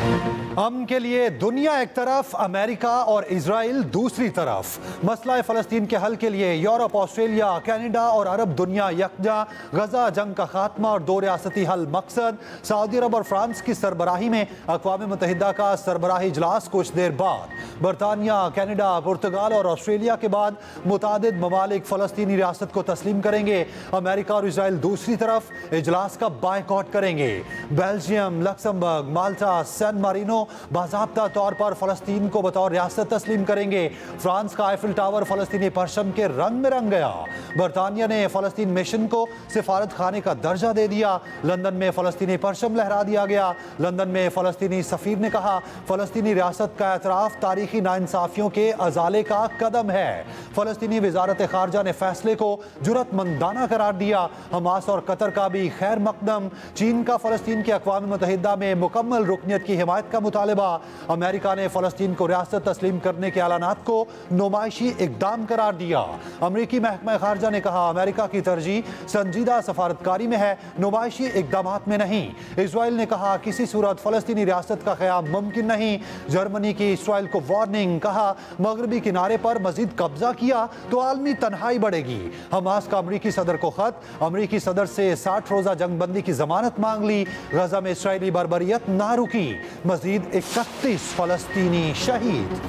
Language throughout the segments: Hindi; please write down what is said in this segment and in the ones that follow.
अमन के लिए दुनिया एक तरफ, अमेरिका और इजराइल दूसरी तरफ। मसला फ़लस्तीन के हल के लिए यूरोप, ऑस्ट्रेलिया, कनाडा और अरब दुनिया यकजा। गजा जंग का खात्मा और दो रियासती हल मकसद। सऊदी अरब और फ्रांस की सरबराही में अक़वाम मुत्तहिदा का सरबराही इजलास कुछ देर बाद। बरतानिया, कनाडा, पुर्तगाल और ऑस्ट्रेलिया के बाद मुतादिद ममालिक फ़लस्तीनी रियासत को तस्लीम करेंगे। अमेरिका और इजराइल दूसरी तरफ इजलास का बायकॉट करेंगे। बेल्जियम, लक्समबर्ग, माल्टा, सैन मारिनो बाज़ाब्ता तौर पर फ़लस्तीन को बतौर रियासत तस्लीम करेंगे। फ्रांस का आईफिल टावर फ़लस्तीनी परचम के रंग में रंग गया। बरतानिया ने फ़लस्तीन मिशन को सिफारत खाने का दर्जा दे दिया। लंदन में फ़लस्तीनी परचम लहरा दिया गया। लंदन में फ़लस्तीनी सफ़ीर ने कहा, फ़लस्तीनी रियासत का एतराफ़ तारीखी नाइंसाफ़ियों के अजाले का कदम है। फ़लस्तीनी वज़ारत ख़ारजा ने फ़ैसले को जुरतमंदाना करार दिया। हमास और कतर का भी खैर मकदम। चीन का फ़लस्तीन की अक़वाम मुत्तहिदा में मुकम्मल रुकनियत की हिमायत का मुतालिबा। अमेरिका ने फ़लस्तीन को रियासत तस्लीम करने के ऐलानात को नुमाइशी इक़दाम करार दिया। अमरीकी महकमा ख़ारजा ने कहा, अमेरिका की तरजीह संजीदा सफारतकारी में है, नुमाइशी इक़दामात में नहीं। इजराइल ने कहा, किसी सूरत फ़लस्तीनी रियासत का क़याम मुमकिन नहीं। जर्मनी की इजराइल को वार्निंग, कहा मगरबी किनारे पर मजीद कब्जा किया तो आलमी तन्हाई बढ़ेगी। हमास का अमरीकी सदर को खत, अमरीकी सदर से 60 रोज़ा जंगबंदी की जमानत मांग ली। गजा में इसराइली बर्बरियत ना रुकी, मजीद 31 फ़लस्तीनी शहीद।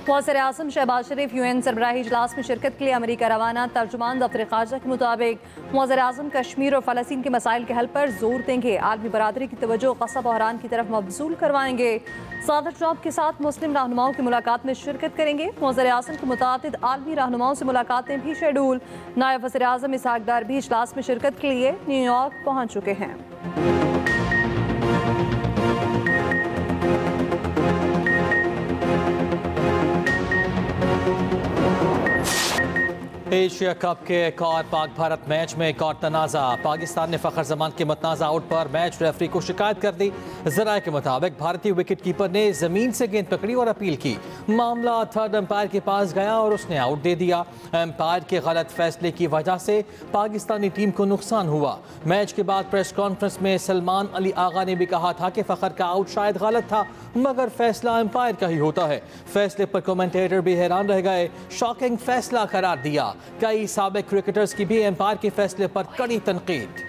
वज़ीर आज़म शहबाज शरीफ यूएन सरबराही इजलास में शिरकत के लिए अमरीका रवाना। तर्जुमान दफ्तर ख़ारजा के मुताबिक वज़ीर आज़म कश्मीर और फ़लस्तीन के मसाइल के हल पर जोर देंगे। आलमी बरादरी की तवज्जो ग़ज़ा बहरान की तरफ मबज़ूल करवाएंगे। सदर ट्रंप के साथ मुस्लिम रहनुमाओं की मुलाकात में शिरकत करेंगे। वज़ीर आज़म के मुताबिक आलमी रहनुमाओं से मुलाकातें भी शेड्यूल। नायब वज़ीर आज़म इसहाक डार भी इजलास में शिरकत के लिए न्यूयॉर्क पहुँच चुके हैं। एशिया कप के एक और पाक भारत मैच में एक और तनाज़ा। पाकिस्तान ने फ़खर जमान के मतनाज़ा आउट पर मैच रेफरी को शिकायत कर दी। ज़राए के मुताबिक भारतीय विकेट कीपर ने ज़मीन से गेंद पकड़ी और अपील की। मामला थर्ड अंपायर के पास गया और उसने आउट दे दिया। अंपायर के गलत फैसले की वजह से पाकिस्तानी टीम को नुकसान हुआ। मैच के बाद प्रेस कॉन्फ्रेंस में सलमान अली आगा ने भी कहा था कि फ़खर का आउट शायद गलत था, मगर फैसला अंपायर का ही होता है। फैसले पर कमेंटेटर भी हैरान रह गए। शॉकिंग फैसला करार दिया। कई साबिक क्रिकेटर्स की भी एम्पायर के फैसले पर कड़ी तनकीद।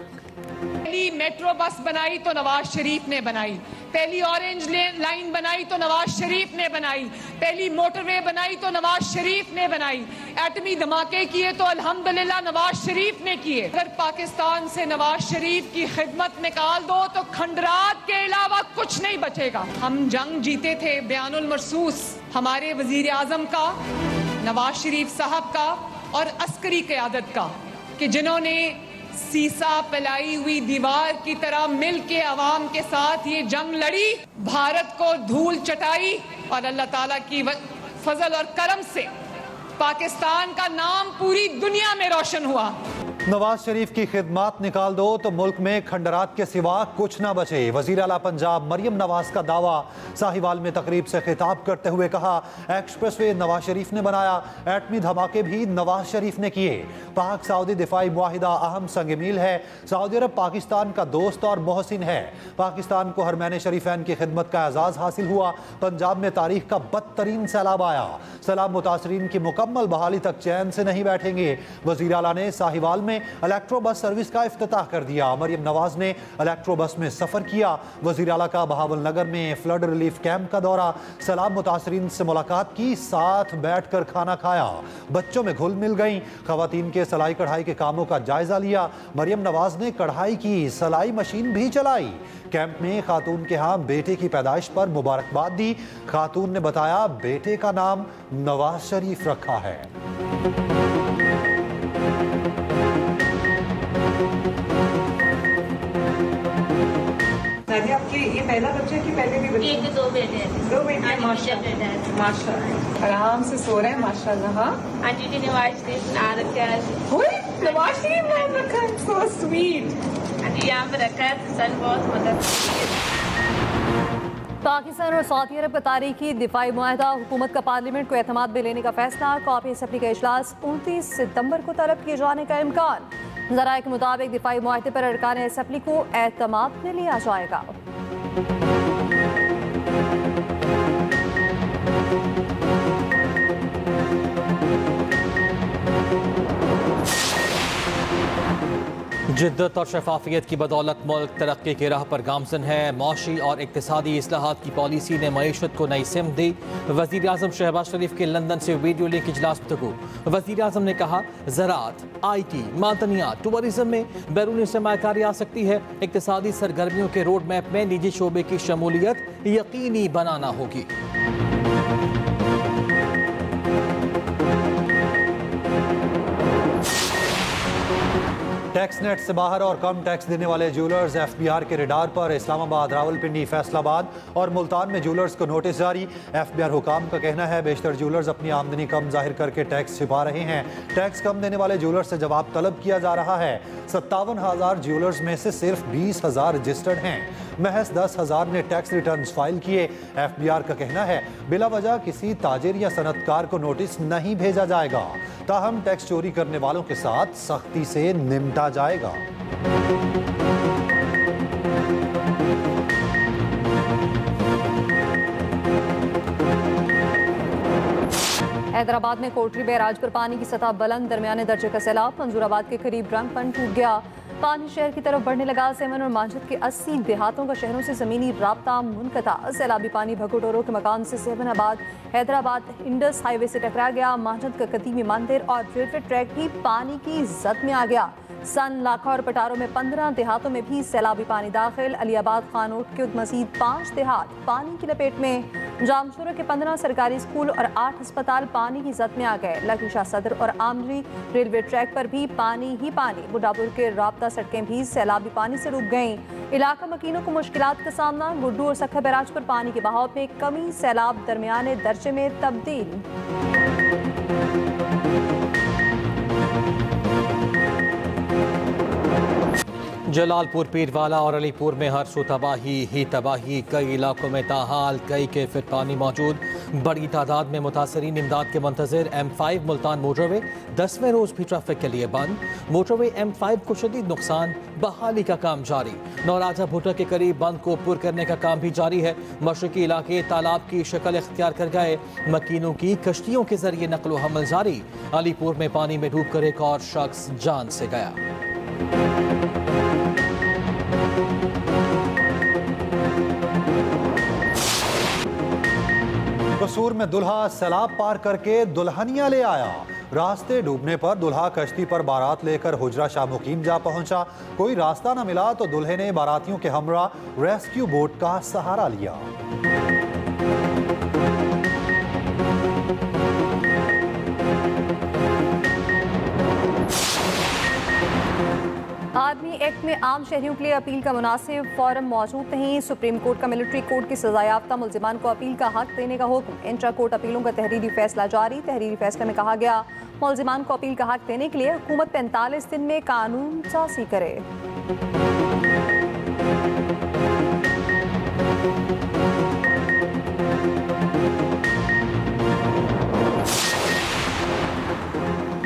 पहली मेट्रो बस बनाई तो नवाज शरीफ ने बनाई, पहली ऑरेंज लाइन बनाई तो नवाज शरीफ ने बनाई, पहली मोटरवे बनाई तो नवाज शरीफ ने बनाई, एटमी धमाके किए तो अल्हम्दुलिल्लाह नवाज शरीफ ने किए। अगर पाकिस्तान से नवाज शरीफ की खिदमत निकाल दो तो खंडरात के अलावा कुछ नहीं बचेगा। हम जंग जीते थे बयानुल मरसूस हमारे वजीर आजम का, नवाज शरीफ साहब का और अस्करी क़यादत का, कि जिन्होंने सीसा पिलाई हुई दीवार की तरह मिल के अवाम के साथ ये जंग लड़ी, भारत को धूल चटाई और अल्लाह ताला की फजल और करम से पाकिस्तान का नाम पूरी दुनिया में रोशन हुआ। नवाज शरीफ की खिदमत निकाल दो तो मुल्क में खंडरात के सिवा कुछ ना बचे। वज़ीर आला पंजाब मरियम नवाज का दावा। साहिवाल में तकरीब से खिताब करते हुए कहा, एक्सप्रेसवे नवाज शरीफ ने बनाया, एटमी धमाके भी नवाज शरीफ ने किए। पाक सऊदी दिफाई मुआहिदा अहम संग मील है। सऊदी अरब पाकिस्तान का दोस्त और मोहसिन है। पाकिस्तान को हरमैन शरीफैन की खिदमत का एजाज़ हासिल हुआ। पंजाब में तारीख का बदतरीन सैलाब आया। सैलाब मुतासरीन की मुकम्मल बहाली तक चैन से नहीं बैठेंगे। वज़ीर आला ने साहिवाल में इलेक्ट्रो बस सर्विस का इफ्तिताह कर दिया। मरियम नवाज ने इलेक्ट्रो बस में सफ़र किया। वज़ीर आला का बहावल नगर में फ्लड रिलीफ कैंप का दौरा। सैलाब मुतासरीन से मुलाकात की, साथ बैठ कर खाना खाया। बच्चों में घुल मिल गई। ख़वातीन के सिलाई कढ़ाई के कामों का जायजा लिया। मरियम नवाज ने कढ़ाई की, सिलाई मशीन भी चलाई। कैंप में खातून के यहाँ बेटे की पैदाइश पर मुबारकबाद दी। खातून ने बताया, बेटे का नाम नवाज शरीफ रखा है। आपके ये पहला बच्चा है कि पहले भी बच्चे? एक दो बेटे हैं। दो बेटे हैं, माशाल्लाह। माशाल्लाह आराम से सो रहे हैं माशाल्लाह। हाँ, आज जी नवाज शरीफ नाम रखा है। नवाज शरीफ नाम रखा है, सो स्वीट। आज यहाँ पे रखा है, सन बहुत मदद। पाकिस्तान और सऊदी अरब का तारीखी दिफाई मुआहदा। हुकूमत का पार्लियामेंट को एतमाद में लेने का फैसला। कॉपी असम्बली का इजलास 29 सितंबर को तलब किए जाने का इम्कान। ज़राए के मुताबिक दिफाई मुआहदे पर अरकान असम्बली को एतमाद में लिया जाएगा। जिद्दत और शफाफियत की बदौलत मुल्क तरक्की की राह पर गामजन है। मौशी और इक्तिसादी इस्लाहात की पॉलिसी ने मईशत को नई सिमत दी। वज़ीर आज़म शहबाज शरीफ के लंदन से वीडियो लिंक इजलास में गुफ्तगू। वज़ीर आज़म ने कहा, ज़राअत, IT, मादनियात, टूरिज्म में बैरूनी सरमायाकारी आ सकती है। इक्तिसादी सरगर्मियों के रोड मैप में निजी शोबे की शमूलियत यकीनी बनाना होगी। टैक्स नेट से बाहर और कम टैक्स देने वाले ज्वेलर्स FBR के रडार पर। इस्लामाबाद, रावलपिंडी, फैसलाबाद और मुल्तान में ज्वेलर्स को नोटिस जारी। FBR हुकाम का कहना है बेशतर ज्वेलर्स अपनी आमदनी कम जाहिर करके टैक्स छिपा रहे हैं। टैक्स कम देने वाले ज्वेलर्स से जवाब तलब किया जा रहा है। 57,000 ज्वेलर्स में से सिर्फ 20,000 रजिस्टर्ड हैं। महज 10,000 ने टैक्स रिटर्न फाइल किए। FBR का कहना है बिला वजह किसी ताजिर या सनतकार को नोटिस नहीं भेजा जाएगा। ताहम टैक्स चोरी करने वालों के साथ सख्ती से निपटा जाएगा। हैदराबाद में कोटरी बैराज पर पानी की सतह बुलंद, दरमियाने दर्जे का सैलाब। मंजूराबाद के करीब रंगपन टूट गया। पानी शहर की तरफ बढ़ने लगा। सेवन और माजिद के 80 देहातों का शहरों से जमीनी राब्ता मुनक़ता। सैलाबी पानी भगोटोरों के मकान से सेवनाबाद हैदराबाद इंडस हाईवे से टकरा गया। माजिद का कदीमी मंदिर और रेलवे ट्रैक भी पानी की जद में आ गया। सन, लाखा और पटारों में 15 देहातों में भी सैलाबी पानी दाखिल। अलियाबाद, खानोट के मजीद 5 देहात पानी की लपेट में। जामशोरा के 15 सरकारी स्कूल और 8 अस्पताल पानी की जद में आ गए। लकी शाह सदर और आमरी रेलवे ट्रैक पर भी पानी ही पानी। बुढ़ापुर के राब्ता सड़कें भी सैलाबी पानी से डूब गईं। इलाका मकीनों को मुश्किलात का सामना। गुड्डू और सखा बैराज पर पानी के बहाव में कमी। सैलाब दरमियाने दर्जे में तब्दील। जलालपुर, पीरवाला और अलीपुर में हर सू तबाही ही तबाही। कई इलाकों में ताहाल कई कैफियत पानी मौजूद। बड़ी तादाद में मुतासरीन इमदाद के मुंतज़िर। M5 मुल्तान मोटरवे 10वें रोज़ भी ट्रैफिक के लिए बंद। मोटरवे M5 को शदीद नुकसान, बहाली का काम जारी। नौराजा भुट्टा के करीब बंद को पुर करने का काम भी जारी है। मशरकी इलाके तालाब की शक्ल इख्तियार कर गए। मकीनों की कश्तियों के जरिए नकलो हमल जारी। अलीपुर में पानी में डूब कर एक और शख्स जान से गया। कसूर में दुल्हा सैलाब पार करके दुल्हनिया ले आया। रास्ते डूबने पर दुल्हा कश्ती पर बारात लेकर हुजरा शाह मुकीम जा पहुंचा। कोई रास्ता न मिला तो दुल्हे ने बारातियों के हमरा रेस्क्यू बोट का सहारा लिया। आदमी एक्ट में आम शहरियों के लिए अपील का मुनासिब फॉरम मौजूद नहीं। सुप्रीम कोर्ट का मिलिट्री कोर्ट की सजायाफ्ता मुल्जिमान को अपील का हक देने का हुक्म। इंट्रा कोर्ट अपीलों का तहरीरी फैसला जारी। तहरीरी फैसले में कहा गया मुल्जिमान को अपील का हक देने के लिए हुकूमत 45 दिन में कानून साज़ी करे।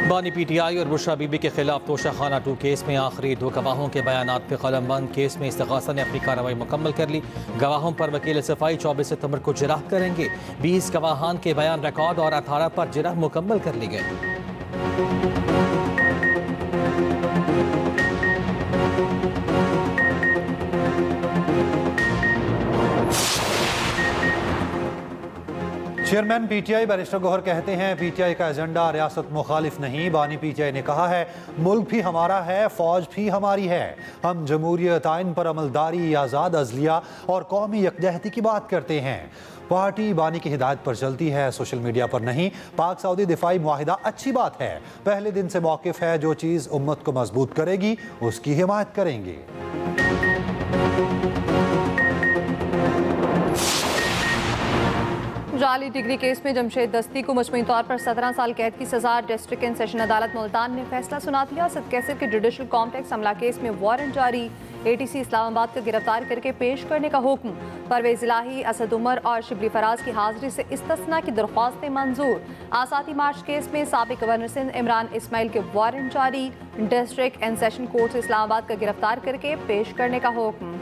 बानी PTI और बुशरा बीबी के खिलाफ तोशाखाना 2 केस में आखिरी 2 गवाहों के बयानात पे कलम बंद। केस में इस्तिगासा ने अपनी कार्रवाई मुकम्मल कर ली। गवाहों पर वकील सफाई 24 सितंबर को जिरह करेंगे। 20 गवाहान के बयान रिकॉर्ड और 18 पर जिरह मुकम्मल कर ली गई। चेयरमैन PTI बैरिस्टर गौहर कहते हैं PTI का एजेंडा रियासत मुखालिफ नहीं। बानी PTI ने कहा है मुल्क भी हमारा है, फौज भी हमारी है। हम जमहूरियत, आइन पर अमलदारी, आज़ाद अज़लिया और कौमी यकजहती की बात करते हैं। पार्टी बानी की हिदायत पर चलती है, सोशल मीडिया पर नहीं। पाक सऊदी दिफाई मुआहिदा अच्छी बात है। पहले दिन से मौक़िफ़ है, जो चीज़ उम्मत को मजबूत करेगी उसकी हिमायत करेंगे। जाली डिग्री केस में जमशेद दस्ती को मजमूई तौर पर 17 साल कैद की सजा। डिस्ट्रिक्ट एंड सेशन अदालत मुल्तान ने फैसला सुना दिया। सद कैसर के जुडिशल कॉम्प्लेक्स हमला केस में वारंट जारी। ATC इस्लामाबाद को गिरफ्तार करके पेश करने का हुक्म। परवेज इलाही, असद उमर और शिबली फराज की हाजिरी से इस्तिस्ना की दरख्वास्तें मंजूर। आसाती मार्च केस में साबिक गवर्नर सिंध इमरान इस्माइल के वारंट जारी। डिस्ट्रिक्ट एंड सेशन कोर्ट से इस्लामाबाद को गिरफ्तार करके पेश करने का हुक्म।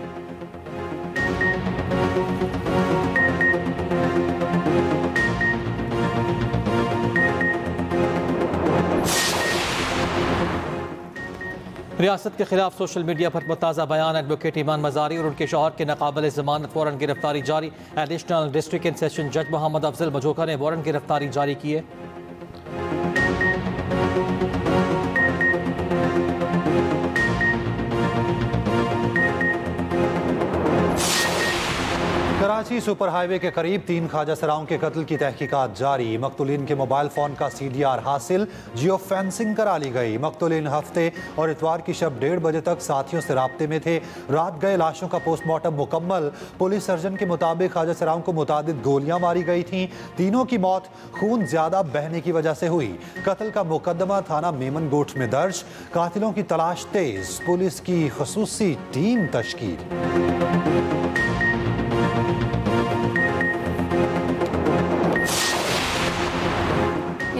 रियासत के खिलाफ सोशल मीडिया पर मुताज़ा बयान। एडवोकेट ईमान मजारी और उनके शौहर के नाक़ाबिल ज़मानत वारंट गिरफ्तारी जारी। एडिशनल डिस्ट्रिक्ट एंड सेशन जज मोहम्मद अफजल मजोका ने वारंट गिरफ्तारी जारी की है। कराची सुपर हाईवे के करीब 3 ख्वाजा सराओं के कत्ल की तहकीकात जारी। मकतूलीन के मोबाइल फ़ोन का CDR हासिल, जियो फेंसिंग करा ली गई। मकतूलीन हफ्ते और इतवार की शब 1:30 बजे तक साथियों से राब्ते में थे। रात गए लाशों का पोस्टमार्टम मुकम्मल। पुलिस सर्जन के मुताबिक ख्वाजा सराओं को मुतादिद गोलियां मारी गई थीं। तीनों की मौत खून ज्यादा बहने की वजह से हुई। कत्ल का मुकदमा थाना मेमन गोट में दर्ज। कातिलों की तलाश तेज, पुलिस की खसूसी टीम तश्कील।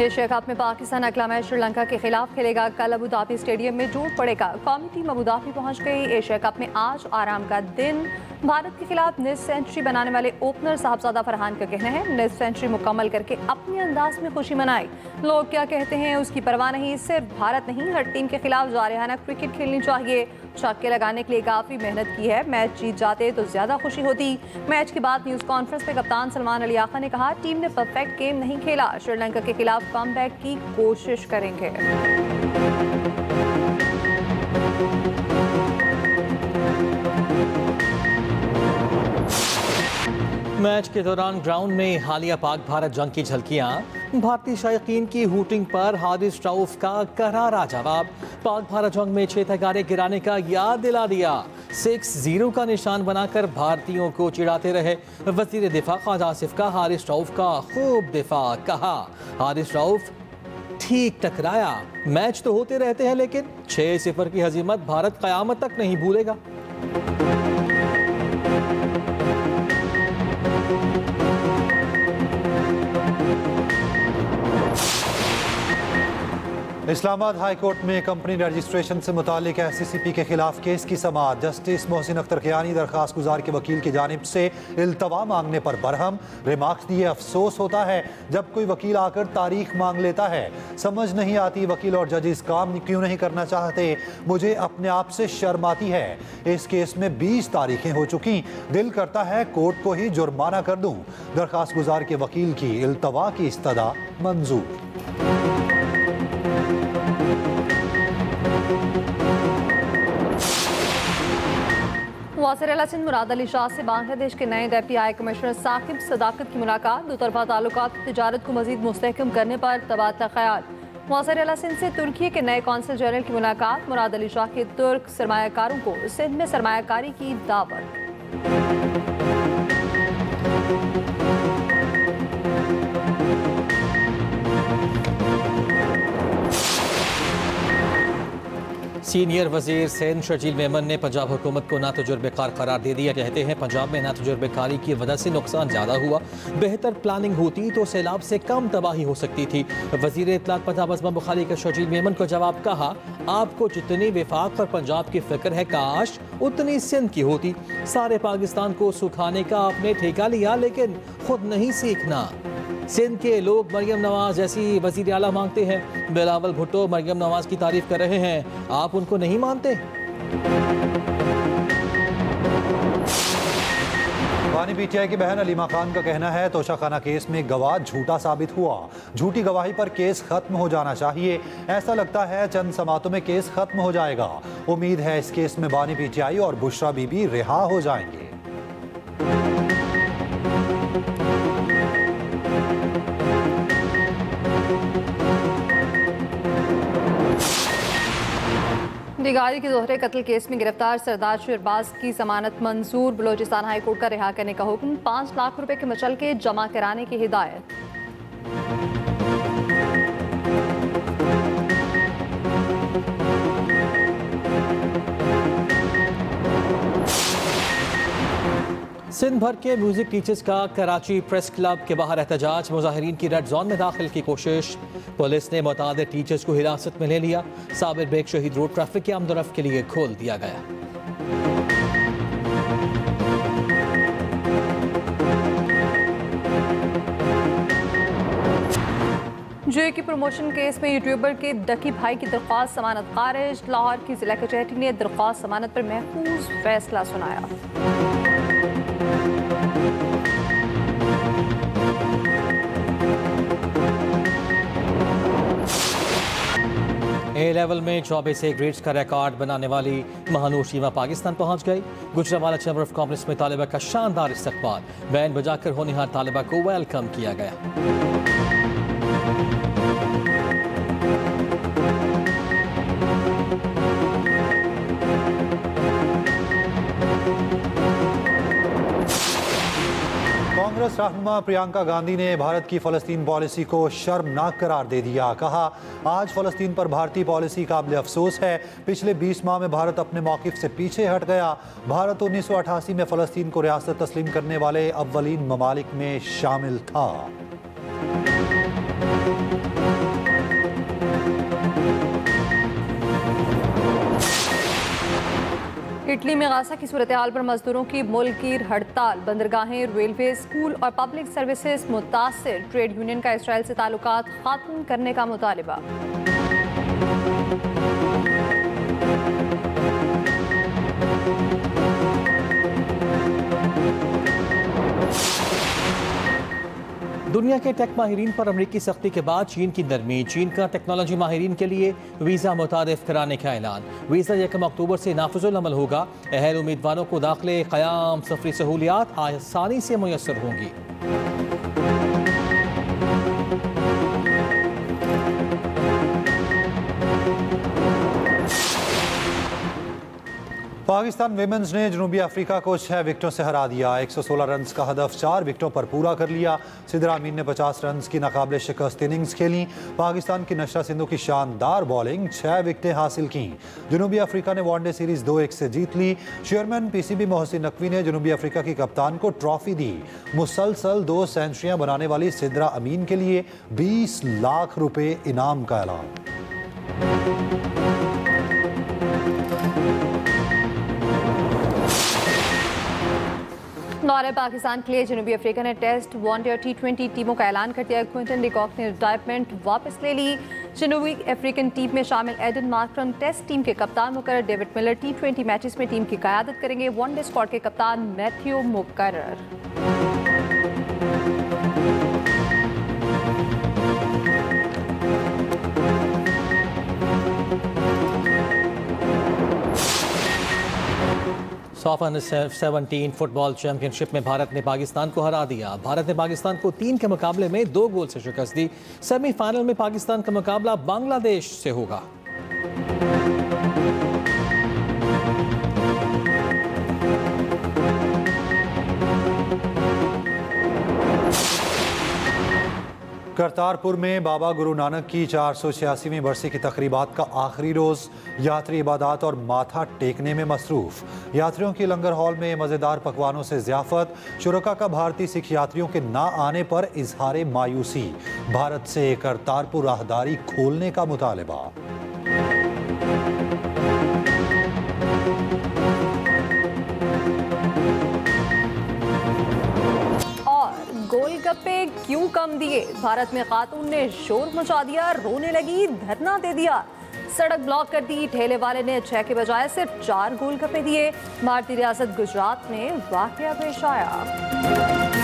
एशिया कप में पाकिस्तान अगला मैच श्रीलंका के खिलाफ खेलेगा। कल अबू धाबी स्टेडियम में जोर पड़ेगा। कौमी टीम अबू धाबी पहुंच गई। एशिया कप में आज आराम का दिन। भारत के खिलाफ निस सेंचुरी बनाने वाले ओपनर साहबजादा फरहान का कहना है, निस सेंचुरी मुकम्मल करके अपने अंदाज में खुशी मनाई। लोग क्या कहते हैं उसकी परवाह नहीं। सिर्फ भारत नहीं, हर टीम के खिलाफ जारहाना क्रिकेट खेलनी चाहिए। छक्के लगाने के लिए काफ़ी मेहनत की है। मैच जीत जाते तो ज़्यादा खुशी होती। मैच के बाद न्यूज़ कॉन्फ्रेंस में कप्तान सलमान अली आका ने कहा, टीम ने परफेक्ट गेम नहीं खेला। श्रीलंका के खिलाफ कमबैक की कोशिश करेंगे। मैच के दौरान ग्राउंड में हालिया पाक भारत जंग की झलकियां। भारतीय शायकीन की हूटिंग पर हारिस रऊफ का करारा जवाब। पाक भारत जंग में 6 तगारे गिराने का याद दिला दिया। 6-0 का निशान बनाकर भारतीयों को चिढ़ाते रहे। वजीर दिफा ख्वाजा आसिफ का हारिस रऊफ का खूब दिफा। कहा, हारिस रऊफ ठीक टकराया। मैच तो होते रहते हैं, लेकिन 6-0 की हजीमत भारत कयामत तक नहीं भूलेगा। इस्लामाबाद हाई कोर्ट में कंपनी रजिस्ट्रेशन से मुतालिक SCCP के खिलाफ केस की समाअत। जस्टिस मोहसिन अख्तर खियानी दरखास्त गुजार के वकील की जानिब से इल्तवा मांगने पर बरहम। रिमार्क्स दिए, अफसोस होता है जब कोई वकील आकर तारीख मांग लेता है। समझ नहीं आती वकील और जजेस काम क्यों नहीं करना चाहते। मुझे अपने आप से शर्म आती है। इस केस में 20 तारीखें हो चुकी। दिल करता है कोर्ट को ही जुर्माना कर दूं। दरखास्त गुजार के वकील की इल्तवा की इस्तदा मंजूर। वासिर अला सिंध मुराद अली शाह से बांग्लादेश के नए डेप्टी हाई कमिश्नर साकिब सदाकत की मुलाकात। दोतरफा ताल्लुकात तिजारत को मजीद मुस्तहकम करने पर तबादला ख्याल। वासिर अला सिंध से तुर्की के नए कौंसल जनरल की मुलाकात। मुराद अली शाह के तुर्क सरमायाकारों को सिंध में सरमायाकारी की दावत। सीनियर वजीर सिंध शर्जील मेमन ने पंजाब हुकूमत को नातजुर्बेकार करार दे दिया। कहते हैं पंजाब में नातजुर्बेकारी की वजह से नुकसान ज़्यादा हुआ। बेहतर प्लानिंग होती तो सैलाब से कम तबाही हो सकती थी। वजीर इत्तलात पंजाब अज़मा बुखारी का शर्जील मेमन को जवाब। कहा, आपको जितनी विफाक पर पंजाब की फिक्र है, काश उतनी सिंध की होती। सारे पाकिस्तान को सुखाने का आपने ठेका लिया, लेकिन खुद नहीं सीखना। सिंध के लोग मरियम नवाज जैसी वजीर आला मांगते हैं। बिलावल भुट्टो मरियम नवाज की तारीफ कर रहे हैं, आप उनको नहीं मानते। बानी PTI की बहन अलीमा खान का कहना है, तोशाखाना केस में गवाह झूठा साबित हुआ। झूठी गवाही पर केस खत्म हो जाना चाहिए। ऐसा लगता है चंद समातों में केस खत्म हो जाएगा। उम्मीद है इस केस में बानी PTI और बुशरा बीबी रिहा हो जाएंगे। दिगारी के दोहरे कत्ल केस में गिरफ्तार सरदार शहबाज की जमानत मंजूर। बलोचिस्तान हाई कोर्ट का रिहा करने का हुक्म। 5 लाख रुपए के मचलके जमा कराने की हिदायत। सिंध भर के म्यूजिक टीचर्स का कराची प्रेस क्लब के बाहर एहतजाज। मुजाहिरीन की रेड जोन में दाखिल की कोशिश। पुलिस ने मुतादिद टीचर्स को हिरासत में ले लिया। साबिर बेग शहीद रोड ट्रैफिक के आमदोरफ्त के लिए खोल दिया गया। जे विकी प्रमोशन केस में यूट्यूबर के डकी भाई की दरख्वास्त जमानत खारिज। लाहौर की जिला कचहरी ने दरख्वास्त जमानत पर महफूज फैसला सुनाया। ए लेवल में 24 ग्रेड्स का रिकॉर्ड बनाने वाली महानूर शीमा पाकिस्तान पहुंच गई। गुजरावाला चैम्बर ऑफ कॉमर्स में तालिबा का शानदार इस्तकबाल, बैन बजाकर होनहार तालिबा को वेलकम किया गया। कांग्रेस रहनुमा प्रियंका गांधी ने भारत की फ़लस्तीन पॉलिसी को शर्मनाक करार दे दिया। कहा, आज फ़लस्तीन पर भारतीय पॉलिसी काबिल अफसोस है। पिछले 20 माह में भारत अपने मौक़िफ़ से पीछे हट गया। भारत 1988 में फ़लस्तीन को रियासत तस्लीम करने वाले अव्वलीन ममालिक में शामिल था। इटली में गाजा की सूरत हाल पर मजदूरों की मुल्कीर हड़ताल। बंदरगाहें, रेलवे, स्कूल और पब्लिक सर्विसेज मुतासिर। ट्रेड यूनियन का इसराइल से ताल्लुकात खत्म करने का मुतालिबा। दुनिया के टेक माहिरीन पर अमरीकी सख्ती के बाद चीन की नरमी। चीन का टेक्नोलॉजी माहिरीन के लिए वीज़ा मुतारिफ कराने का ऐलान। वीज़ा 1 अक्टूबर से नाफिजुल अमल होगा। अहल उम्मीदवारों को दाखिले, क़याम, सफरी सहूलियात आसानी से मुयस्सर होंगी। पाकिस्तान विमेंस ने जनूबी अफ्रीका को 6 विकेटों से हरा दिया। 116 रन का हदफ 4 विकेटों पर पूरा कर लिया। सिद्रा अमीन ने 50 रन की नाकाबिले शिकस्त इनिंग्स खेली। पाकिस्तान की नशरा सिंधु की शानदार बॉलिंग, 6 विकेटें हासिल की। जनूबी अफ्रीका ने वनडे सीरीज 2-1 से जीत ली। चेयरमैन PCB मोहसिन नकवी ने जनूबी अफ्रीका की कप्तान को ट्रॉफी दी। मुसलसल 2 सेंचुरियां बनाने वाली सिद्रा अमीन के लिए 20 लाख रुपए इनाम का ऐलान। दौरे पाकिस्तान के लिए जनूबी अफ्रीका ने टेस्ट, वनडे और T20 टीमों का ऐलान कर दिया। क्विंटन डिकॉक ने रिटायरमेंट वापस ले ली। जनूबी अफ्रीकन टीम में शामिल एडन मार्क्रम टेस्ट टीम के कप्तान मुकर्रर। डेविड मिलर T20 मैचेस में टीम की क़यादत करेंगे। वनडे स्क्वाड के कप्तान मैथ्यू मुकर्रर। सॉफ अंडर-17 फुटबॉल चैंपियनशिप में भारत ने पाकिस्तान को हरा दिया। भारत ने पाकिस्तान को 3 के मुकाबले में 2 गोल से शिकस्त दी। सेमीफाइनल में पाकिस्तान का मुकाबला बांग्लादेश से होगा। करतारपुर में बाबा गुरु नानक की 486वीं बरसी की तकरीबात का आखिरी रोज़। यात्री इबादत और माथा टेकने में मसरूफ़। यात्रियों की लंगर हॉल में मज़ेदार पकवानों से ज़ियाफ़त। शुरका का भारतीय सिख यात्रियों के ना आने पर इजहार मायूसी। भारत से करतारपुर राहदारी खोलने का मुतालिबा। गोलगप्पे क्यों कम दिए? भारत में खातून ने शोर मचा दिया, रोने लगी, धरना दे दिया, सड़क ब्लॉक कर दी। ठेले वाले ने 6 के बजाय सिर्फ 4 गोलगप्पे दिए। भारतीय रियासत गुजरात में वाकया पेश आया।